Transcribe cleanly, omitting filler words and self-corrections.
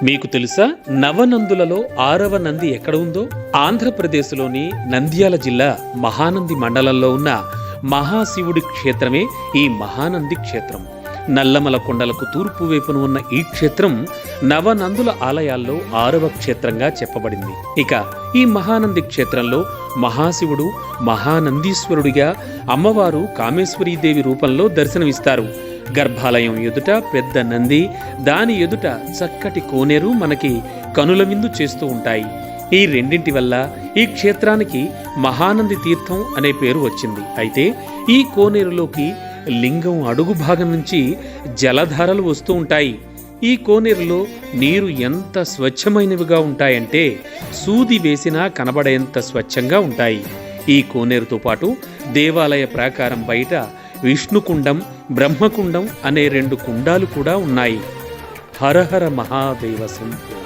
మీకు తెలుసా నవనందులలో 6వ నంది ఎక్కడ ఉందో? ఆంధ్రప్రదేశ్లోని నంద్యాల జిల్లా మహానంది మండలంలో ఉన్న మహాశివుడి క్షేత్రమే ఈ మహానంది క్షేత్రం. నల్లమల కొండలకు తూర్పు వైపున ఉన్న ఈ క్షేత్రం నవనందుల ఆలయాల్లో 6వ క్షేత్రంగా చెప్పబడింది. ఇక ఈ మహానంది క్షేత్రంలో మహాశివుడు మహానందీశ్వరుడిగా, అమ్మవారు కామేశ్వరీదేవి రూపంలో దర్శనమిస్తారు. గర్భాలయం ఎదుట పెద్ద నంది, దాని ఎదుట చక్కటి కోనేరు మనకి కనుల విందు చేస్తూ ఉంటాయి. ఈ రెండింటి వల్ల ఈ క్షేత్రానికి మహానంది తీర్థం అనే పేరు వచ్చింది. అయితే ఈ కోనేరులోకి లింగం అడుగు భాగం నుంచి జలధారలు వస్తూ ఉంటాయి. ఈ కోనేరులో నీరు ఎంత స్వచ్ఛమైనవిగా ఉంటాయంటే సూది వేసినా కనబడేంత స్వచ్ఛంగా ఉంటాయి. ఈ కోనేరుతో పాటు దేవాలయ ప్రాకారం బయట విష్ణుకుండం, బ్రహ్మకుండం అనే 2 కుండాలు కూడా ఉన్నాయి. హరహర మహాదేవ శంభో.